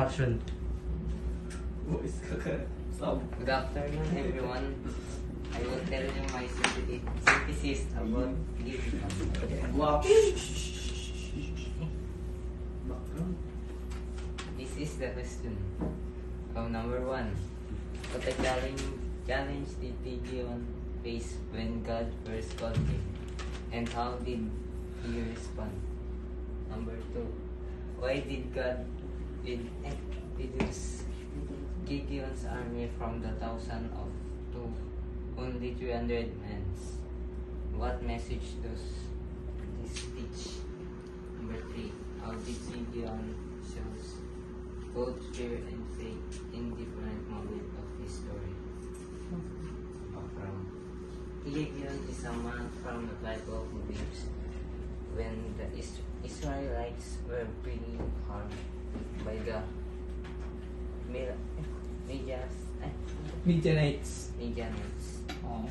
Action. Good afternoon, everyone. I will tell you my synthesis about Gideon. Wow. This is the question. Number 1. What a challenge did Gideon face when God first called him? And how did he respond? Number 2. Why did God reduce Gideon's army from the 1,000 to only 300 men? What message does this teach? Number 3. How did Gideon shows both fear and faith in different moments of his story? Gideon is a man from the Bible who lives when the Israelites were being harmed by the Midianites. Oh.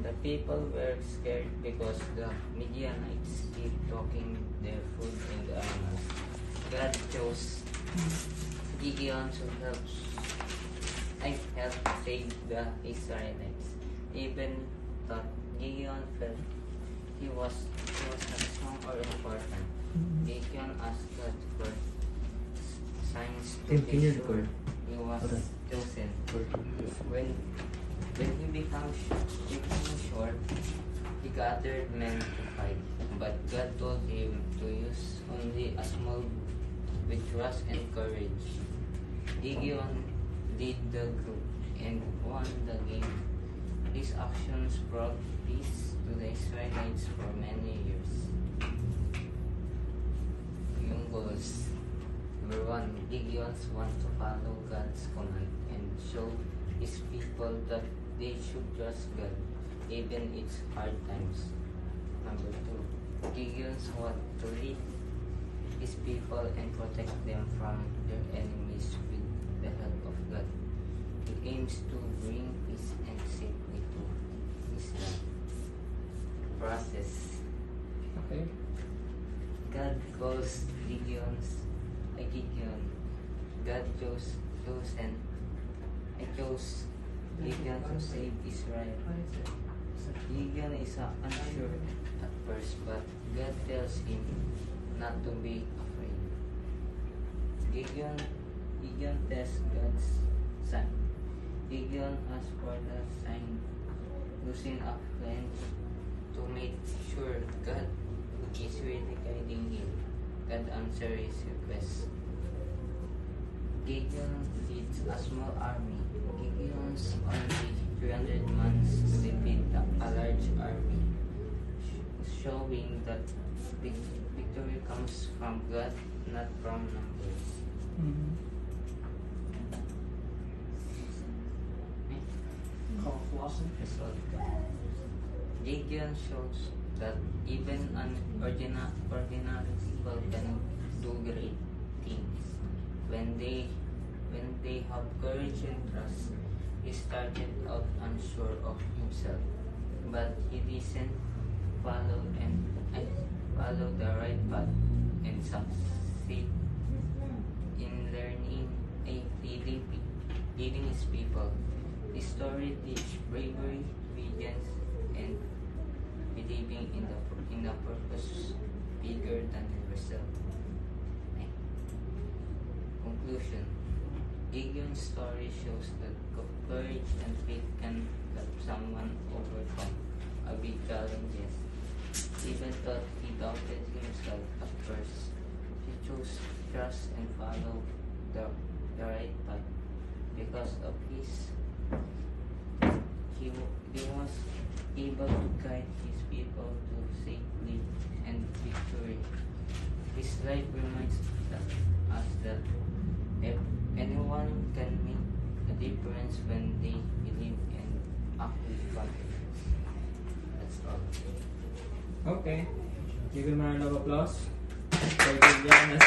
The people were scared because the Midianites keep taking their food and animals. God chose Gideon to help save the Israelites. Even though Gideon felt he was not strong or important, Gideon asked God for signs to be sure he was chosen. When he became sure, he gathered men to fight. But God told him to use only a small with trust and courage. Gideon led the group and won the game. His actions brought peace to the Israelites for many years. Yung goals. Number 1, Gideon wants to follow God's command and show his people that they should trust God even in hard times. Number 2, Gideon wants to lead his people and protect them from their enemies with the help of God. He aims to bring peace and safety to his land. Process. Okay. God calls Gideon. God chose Gideon to save Israel. Gideon is unsure at first, but God tells him not to be afraid. Gideon tests God's sign. Gideon asks for the sign using a flame to make sure God is really guiding him. God answers his request. Gideon leads a small army. Gideon's only 300 men to defeat a large army, showing that victory comes from God, not from numbers. Gideon shows that even an ordinary people can do great things when they have courage and trust. He started out unsure of himself, but he listened, followed the right path, and succeeded in leading his people. His story teaches bravery, obedience, and believing in a purpose bigger than yourself. Conclusion. Gideon's story shows that courage and faith can help someone overcome a big challenges. Even though he doubted himself at first, he chose trust and follow the right path. Because of his, he was able to guide his people to safety and victory. His life reminds us that anyone can make a difference when they believe and act with confidence. That's all. Okay. Give him a round of applause. For Gideon as